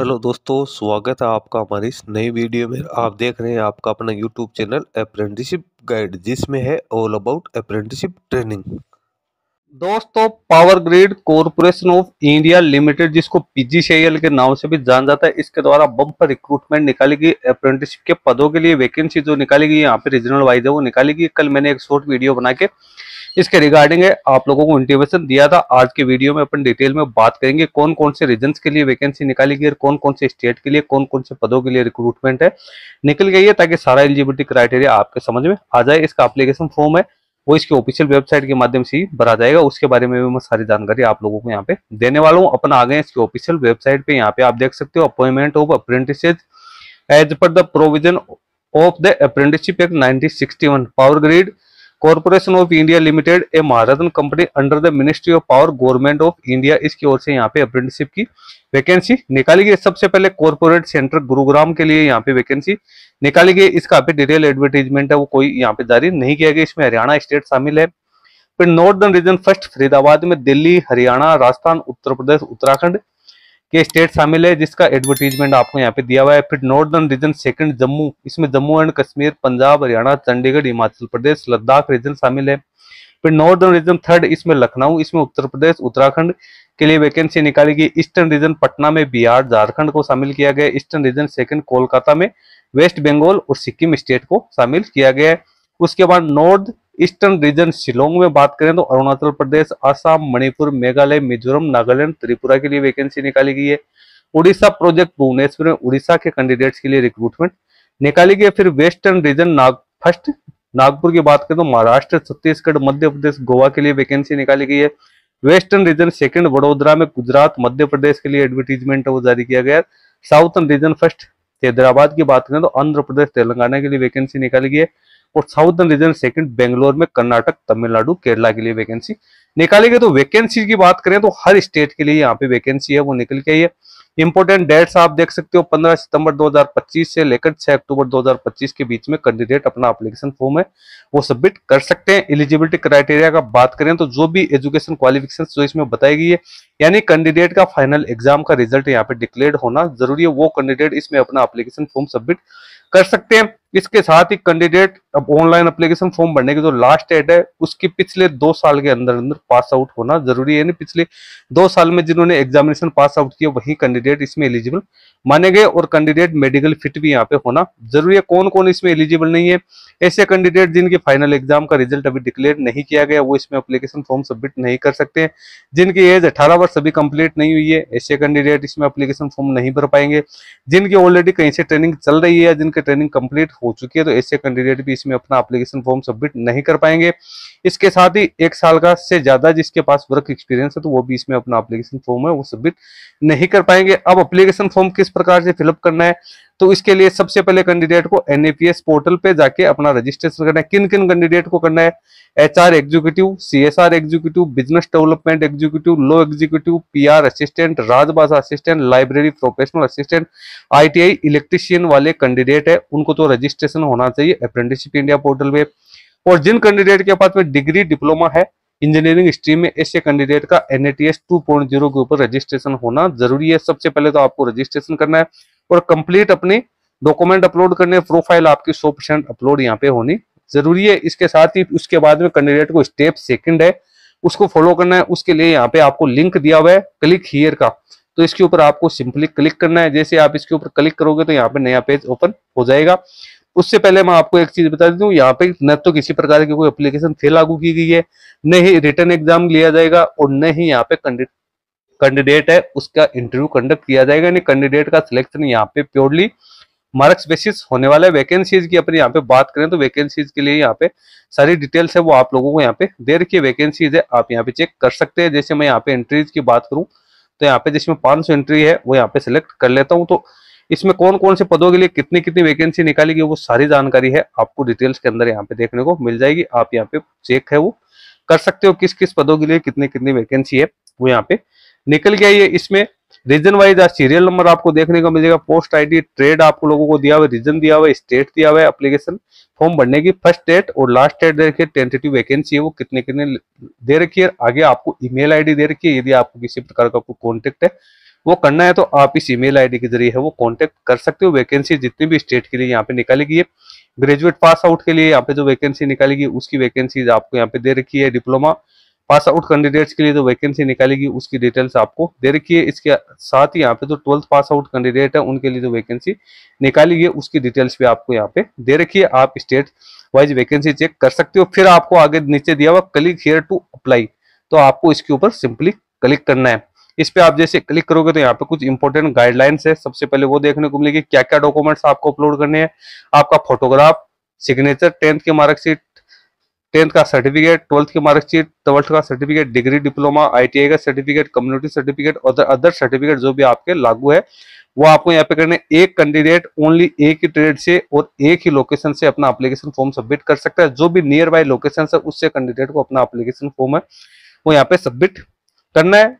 Hello दोस्तों, स्वागत है आपका हमारी इस नई वीडियो में। आप देख रहे हैं आपका अपना यूट्यूब चैनल अप्रेंटिसशिप गाइड, जिसमें है ऑल अबाउट अप्रेंटिसशिप ट्रेनिंग। दोस्तों, power grid corporation of India limited, जिसको पीजीसीएल के नाम से भी जाना जाता है, इसके द्वारा बम्पर रिक्रूटमेंट निकाली गई। अप्रेंटिसशिप के पदों के लिए वैकेंसी जो निकाली गई यहाँ पे रीजनल वाइज है वो निकाली गई। कल मैंने एक शॉर्ट वीडियो बना के इसके रिगार्डिंग है आप लोगों को इंटीमेशन दिया था। आज के वीडियो में अपन डिटेल में बात करेंगे कौन कौन से रीजन के लिए वैकेंसी निकाली गई और कौन कौन से स्टेट के लिए कौन कौन से पदों के लिए रिक्रूटमेंट है निकल गई है, ताकि सारा एलिजिबिलिटी क्राइटेरिया आपके समझ में आ जाए। इसका एप्लीकेशन फॉर्म है वो इसके ऑफिशियल वेबसाइट के माध्यम से ही भरा जाएगा। उसके बारे में भी मैं सारी जानकारी आप लोगों को यहाँ पे देने वाला हूँ। अपन आ गए इसके ऑफिशियल वेबसाइट पे। यहाँ पे आप देख सकते हो appointment of apprentices as per the provision of the apprenticeship act 1961, power grid corporation of India limited a Maharatna company under the ministry of power, government of India, इसकी ओर से यहाँ पे अप्रेंटिसशिप की वैकेंसी निकाली गई। सबसे पहले कॉर्पोरेट सेंटर गुरुग्राम के लिए यहाँ पे वैकेंसी निकाली गई। इसका अभी डिटेल एडवर्टीजमेंट है वो कोई यहाँ पे जारी नहीं किया गया। इसमें हरियाणा स्टेट शामिल है। फिर नॉर्दर्न रीजन फर्स्ट फरीदाबाद में, दिल्ली, हरियाणा, राजस्थान, उत्तर प्रदेश, उत्तराखंड के स्टेट शामिल है, जिसका एडवर्टीजमेंट आपको यहाँ पे दिया हुआ है। फिर नॉर्दर्न रीजन सेकंड जम्मू, इसमें जम्मू एंड कश्मीर, पंजाब, हरियाणा, चंडीगढ़, हिमाचल प्रदेश, लद्दाख रीजन शामिल है। फिर नॉर्दर्न रीजन थर्ड, इसमें लखनऊ, इसमें उत्तर प्रदेश, उत्तराखंड के लिए वैकेंसी निकाली गई। ईस्टर्न रीजन पटना में बिहार, झारखंड को शामिल किया गया। ईस्टर्न रीजन सेकंड कोलकाता में वेस्ट बंगाल और सिक्किम स्टेट को शामिल किया गया है। उसके बाद नॉर्थ ईस्टर्न रीजन शिलोंग में बात करें तो अरुणाचल प्रदेश, आसाम, मणिपुर, मेघालय, मिजोरम, नागालैंड, त्रिपुरा के लिए वैकेंसी निकाली गई है। उड़ीसा प्रोजेक्ट भुवनेश्वर में उड़ीसा के कैंडिडेट्स के लिए रिक्रूटमेंट निकाली गई है। फिर वेस्टर्न रीजन फर्स्ट नागपुर की बात करें तो महाराष्ट्र, छत्तीसगढ़, मध्य प्रदेश, गोवा के लिए वैकेंसी निकाली गई है। वेस्टर्न रीजन सेकंड वडोदरा में, गुजरात, मध्य प्रदेश के लिए एडवर्टीजमेंट वो जारी किया गया है। साउथर्न रीजन फर्स्ट हैदराबाद की बात करें तो आंध्र प्रदेश, तेलंगाना के लिए वैकेंसी निकाली गई है। और साउथर्न रीजन सेकंड बेंगलोर में, कर्नाटक, तमिलनाडु, केरला के लिए वैकेंसी निकाली गई। तो वैकेंसी की बात करें तो हर स्टेट के लिए यहाँ पे वैकेंसी है वो निकल के आई है। इंपोर्टेंट डेट्स आप देख सकते हो, 15 सितंबर 2025 से लेकर 6 अक्टूबर 2025 के बीच में कैंडिडेट अपना एप्लीकेशन फॉर्म है वो सबमिट कर सकते हैं। एलिजिबिलिटी क्राइटेरिया का बात करें तो जो भी एजुकेशन क्वालिफिकेशन जो इसमें बताई गई है, यानी कैंडिडेट का फाइनल एग्जाम का रिजल्ट यहाँ पे डिक्लेयर होना जरूरी है, वो कैंडिडेट इसमें अपना एप्लीकेशन फॉर्म सबमिट कर सकते हैं। इसके साथ ही कैंडिडेट अब ऑनलाइन एप्लीकेशन फॉर्म भरने की जो लास्ट डेट है उसकी पिछले 2 साल के अंदर अंदर पास आउट होना जरूरी है। पिछले 2 साल में जिन्होंने एग्जामिनेशन पास आउट किया वही कैंडिडेट इसमें एलिजिबल माने गए। और कैंडिडेट मेडिकल फिट भी यहाँ पे होना जरूरी है। कौन कौन इसमें एलिजिबल नहीं है? ऐसे कैंडिडेट जिनके फाइनल एग्जाम का रिजल्ट अभी डिक्लेयर नहीं किया गया वो इसमें एप्लीकेशन फॉर्म सबमिट नहीं कर सकते हैं। जिनकी एज 18 वर्ष अभी कंप्लीट नहीं हुई है ऐसे कैंडिडेट इसमें एप्लीकेशन फॉर्म नहीं भर पाएंगे। जिनकी ऑलरेडी कहीं से ट्रेनिंग चल रही है, जिनकी ट्रेनिंग कंप्लीट हो चुकी है, तो ऐसे कैंडिडेट भी इसमें अपना एप्लीकेशन फॉर्म सबमिट नहीं कर पाएंगे। इसके साथ ही 1 साल का से ज्यादा जिसके पास वर्क एक्सपीरियंस है तो वो भी इसमें अपना एप्लीकेशन फॉर्म है वो सबमिट नहीं कर पाएंगे। अब एप्लीकेशन फॉर्म किस प्रकार से फिलअप करना है, तो इसके लिए सबसे पहले कैंडिडेट को एनएपीएस पोर्टल पे जाके अपना रजिस्ट्रेशन करना है। किन किन कैंडिडेट को करना है? HR executive, CSR executive, business development executive, law executive, PR assistant, Rajbhasha assistant, library professional assistant, ITI electrician वाले कैंडिडेट है उनको तो रजिस्ट्रेशन होना चाहिए अप्रेंटिसशिप इंडिया पोर्टल पे। और जिन कैंडिडेट के पास में डिग्री डिप्लोमा है इंजीनियरिंग स्ट्रीम में, ऐसे कैंडिडेट का एनएटीएस 2.0 के ऊपर रजिस्ट्रेशन होना जरूरी है। सबसे पहले तो आपको रजिस्ट्रेशन करना है और कंप्लीट अपने डॉक्यूमेंट अपलोड करने, प्रोफाइल आपकी 100% अपलोड यहाँ पे होनी जरूरी है। इसके साथ ही उसके बाद में कैंडिडेट को स्टेप सेकंड है उसको फॉलो करना है। उसके लिए यहाँ पे आपको लिंक दिया हुआ है क्लिक हियर का, तो इसके ऊपर आपको सिंपली क्लिक करना है। जैसे आप इसके ऊपर क्लिक करोगे तो यहाँ पे नया पेज ओपन हो जाएगा। उससे पहले मैं आपको एक चीज बता दूं, यहाँ पे न तो किसी प्रकार की कोई एप्लीकेशन फी लागू की गई है, न ही रिटर्न एग्जाम लिया जाएगा और न ही यहाँ पे कैंडिडेट है उसका इंटरव्यू कंडक्ट किया जाएगा। यानी कैंडिडेट का सिलेक्शन यहाँ पे प्योरली मार्क्स बेसिस होने वाला है। वैकेंसीज की अपन यहाँ पे बात करें तो वैकेंसीज के लिए यहाँ पे सारी डिटेल्स है वो आप लोगों को यहाँ पे दे रखी है। वैकेंसीज है आप यहाँ पे चेक कर सकते हैं। जैसे मैं यहाँ पे एंट्रीज की बात करूँ तो यहाँ पे जिसमें 500 एंट्री है वो यहाँ पे सिलेक्ट कर लेता हूँ। तो इसमें कौन कौन से पदों के लिए कितनी कितनी वैकेंसी निकाली गई वो सारी जानकारी है आपको डिटेल्स के अंदर यहाँ पे देखने को मिल जाएगी। आप यहाँ पे चेक है वो कर सकते हो किस किस पदों के लिए कितनी कितनी वैकेंसी है वो यहाँ पे निकल गया। ये इसमें रीजन वाइज सीरियल नंबर आपको देखने को मिलेगा, पोस्ट आईडी, ट्रेड आप लोगों को दिया हुआ है, रीजन दिया हुआ है, स्टेट दिया हुआ है, एप्लीकेशन फॉर्म भरने की फर्स्ट डेट और लास्ट डेट दे रखी है, टेंटेटिव वैकेंसी है वो कितने कितने दे रखी है। आगे आपको ईमेल आईडी दे रखी है, यदि आपको किसी प्रकार का कोई कॉन्टेक्ट है वो करना है तो आप इस ईमेल आईडी के जरिए है वो कांटेक्ट कर सकते हो। वैकेंसी जितनी भी स्टेट के लिए यहाँ पे निकाली गई है, ग्रेजुएट पास आउट के लिए यहाँ पे जो वैकेंसी निकाली गई उसकी वैकेंसीज आपको यहाँ पे दे रखी है। डिप्लोमा पास आउट कैंडिडेट्स के लिए जो वैकेंसी निकालेगी उसकी डिटेल्स आपको दे रखी है। इसके साथ ही यहाँ पे जो 12th पास आउट कैंडिडेट है उनके लिए जो वैकेंसी निकाली गई उसकी डिटेल्स भी आपको यहाँ पे दे रखी है। आप स्टेट वाइज वैकेंसी चेक कर सकते हो। फिर आपको आगे नीचे दिया हुआ क्लिक हियर टू अप्लाई, तो आपको इसके ऊपर सिंपली क्लिक करना है। इस पे आप जैसे क्लिक करोगे तो यहाँ पे कुछ इंपॉर्टेंट गाइडलाइंस है। सबसे पहले वो देखने को मिलेगी क्या क्या डॉक्यूमेंट्स आपको अपलोड करने हैं। आपका फोटोग्राफ, सिग्नेचर, 10th की मार्कशीट, 10th का सर्टिफिकेट, 12th की मार्कशीट, 12th का सर्टिफिकेट, डिग्री, डिप्लोमा, आईटीआई का सर्टिफिकेट, कम्युनिटी सर्टिफिकेट और अदर सर्टिफिकेट जो भी आपके लागू है वो आपको यहाँ पे करने। एक कैंडिडेट ओनली एक ही ट्रेड से और एक ही लोकेशन से अपना एप्लीकेशन फॉर्म सबमिट कर सकता है। जो भी नियर बाय लोकेशन है उससे कैंडिडेट को अपना एप्लीकेशन फॉर्म है वो यहाँ पे सबमिट करना है।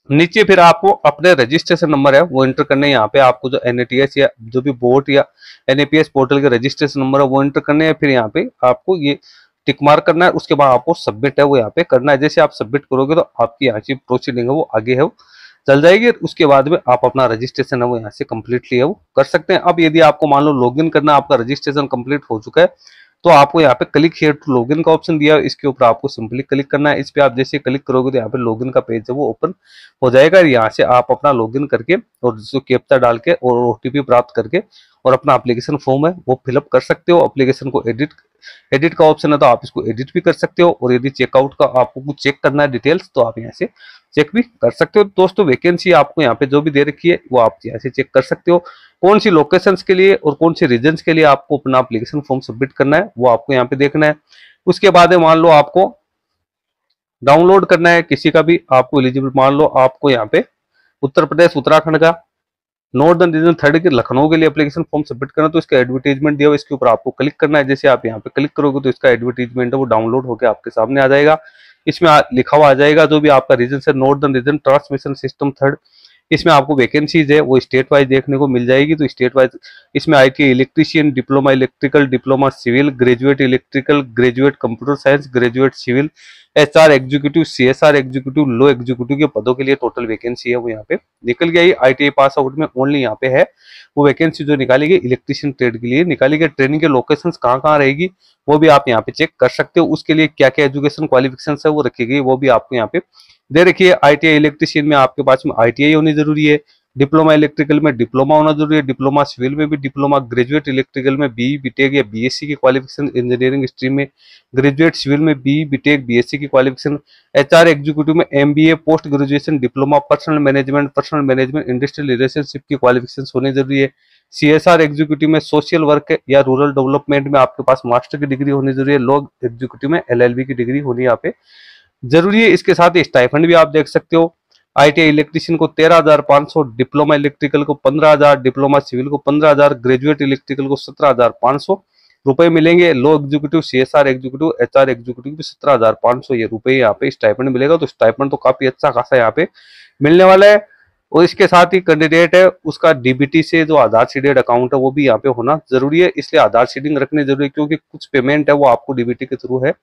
नीचे फिर आपको अपने रजिस्ट्रेशन नंबर है वो एंटर करने हैं। यहाँ पे आपको जो एनएटीएस या जो भी बोर्ड या एनएपीएस पोर्टल के रजिस्ट्रेशन नंबर है वो एंटर करने हैं। फिर यहाँ पे आपको ये टिक मार्क करना है। उसके बाद आपको सबमिट है वो यहाँ पे करना है। जैसे आप सबमिट करोगे तो आपकी यहाँ की प्रोसीडिंग है वो आगे है वो चल जाएगी। उसके बाद में आप अपना रजिस्ट्रेशन है वो यहाँ से कंप्लीटली है वो कर सकते हैं। अब यदि आपको मान लो लॉगिन करना, आपका रजिस्ट्रेशन कंप्लीट हो चुका है तो आपको यहाँ पे क्लिक हियर टू लॉगिन का ऑप्शन दिया है, इसके ऊपर आपको सिंपली क्लिक करना है। इस पे आप जैसे क्लिक करोगे तो यहाँ पे लॉगिन का पेज है वो ओपन हो जाएगा। यहाँ से आप अपना लॉगिन करके और जो कैप्चा डाल के और ओटीपी प्राप्त करके और अपना एप्लीकेशन फॉर्म है वो फिलअप कर सकते हो। एप्लीकेशन को एडिट का ऑप्शन है तो आप इसको एडिट भी कर सकते हो। और यदि चेकआउट का आपको कुछ चेक करना है डिटेल्स तो आप यहाँ से चेक भी कर सकते हो। दोस्तों वैकेंसी आपको यहाँ पे जो भी दे रखी है वो आप यहाँ से चेक कर सकते हो। कौन सी लोकेशंस के लिए और कौन सी रीजन्स के लिए आपको अपना एप्लीकेशन फॉर्म सबमिट करना है वो आपको यहाँ पे देखना है। उसके बाद मान लो आपको डाउनलोड करना है किसी का भी, आपको एलिजिबल मान लो आपको यहाँ पे उत्तर प्रदेश उत्तराखंड का नॉर्दर्न रीजन 3rd के लखनऊ के लिए एप्लीकेशन फॉर्म सबमिट करना, तो इसका एडवर्टीजमेंट दिया हुआ इसके ऊपर आपको क्लिक करना है। जैसे आप यहाँ पे क्लिक करोगे तो इसका एडवर्टीजमेंट है वो डाउनलोड होकर आपके सामने आ जाएगा। इसमें लिखा हुआ आ जाएगा जो भी आपका रीजन है, northern region transmission system 3rd। इसमें आपको वैकेंसीज है वो स्टेट वाइज देखने को मिल जाएगी। तो स्टेट वाइज इसमें IT electrician, diploma electrical, diploma civil, graduate electrical, graduate computer science, graduate civil, HR executive, CSR executive, law executive के पदों के लिए टोटल वैकेंसी है वो यहाँ पे निकल गई। आईटीआई पास आउट में ओनली यहाँ पे है वो वैकेंसी जो निकाली गई इलेक्ट्रीशियन ट्रेड के लिए निकाली गई। ट्रेनिंग के लोकेशंस कहाँ रहेगी वो भी आप यहाँ पे चेक कर सकते हो। उसके लिए क्या क्या एजुकेशन क्वालिफिकेशन है वो रखी गई वो भी आपको यहाँ पे दे रखिए। आईटीआई इलेक्ट्रीशियन में आपके पास में आईटीआई होनी जरूरी है, डिप्लोमा इलेक्ट्रिकल में डिप्लोमा होना जरूरी है, डिप्लोमा सिविल में भी डिप्लोमा, ग्रेजुएट इलेक्ट्रिकल में बीई बीटेक या बीएससी की क्वालिफिकेशन, इंजीनियरिंग स्ट्रीम में ग्रेजुएट सिविल में बीई बीटेक बीएससी की क्वालिफिकेशन, एचआर एग्जीक्यूटिव में MBA, post graduation diploma, personal management industrial relationship की क्वालिफिकेशन होनी जरूरी है। सीएसआर एग्जीक्यूटिव में सोशल वर्क या रूरल डेवलपमेंट में आपके पास मास्टर की डिग्री होनी जरूरी है। लॉ एग्जीक्यूटिव में एलएलबी की डिग्री होनी यहाँ पे जरूरी है। इसके साथ ही स्टाइफंड भी आप देख सकते हो। आईटीआई इलेक्ट्रीशियन को 13,500, डिप्लोमा इलेक्ट्रिकल को 15,000, डिप्लोमा सिविल को 15,000, ग्रेजुएट इलेक्ट्रिकल को 17,500 रुपए मिलेंगे। Law executive, CSR executive, HR executive भी 17,500 ये रुपए यहाँ पे स्टाइफंड मिलेगा। तो स्टाइफंड तो काफी अच्छा खासा यहाँ पे मिलने वाला है। और इसके साथ ही कैंडिडेट है उसका डीबीटी से जो आधार सीडेड अकाउंट है वो भी यहाँ पे होना जरूरी है। इसलिए आधार सीडिंग रखनी जरूरी है क्योंकि कुछ पेमेंट है वो आपको डीबीटी के थ्रू है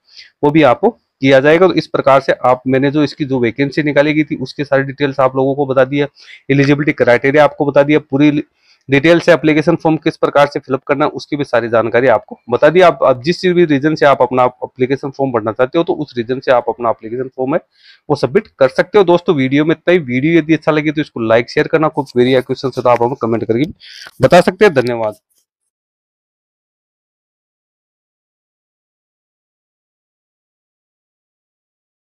वो भी आपको किया जाएगा। तो इस प्रकार से आप मैंने जो इसकी जो वैकेंसी निकाली गई थी उसकी सारी डिटेल्स आप लोगों को बता दिया, एलिजिबिलिटी क्राइटेरिया आपको बता दिया, पूरी डिटेल से एप्लीकेशन फॉर्म किस प्रकार से फिलअप करना है उसकी भी सारी जानकारी आपको बता दी। आप जिस भी रीजन से आप अपना एप्लीकेशन फॉर्म भरना चाहते हो तो उस रीजन से आप अपना एप्लीकेशन फॉर्म है वो सबमिट कर सकते हो। दोस्तों वीडियो में इतना ही। वीडियो यदि अच्छा लगे तो इसको लाइक शेयर करना, कुछ क्वेरी या क्वेश्चन है तो आप हमें कमेंट करके बता सकते हैं। धन्यवाद।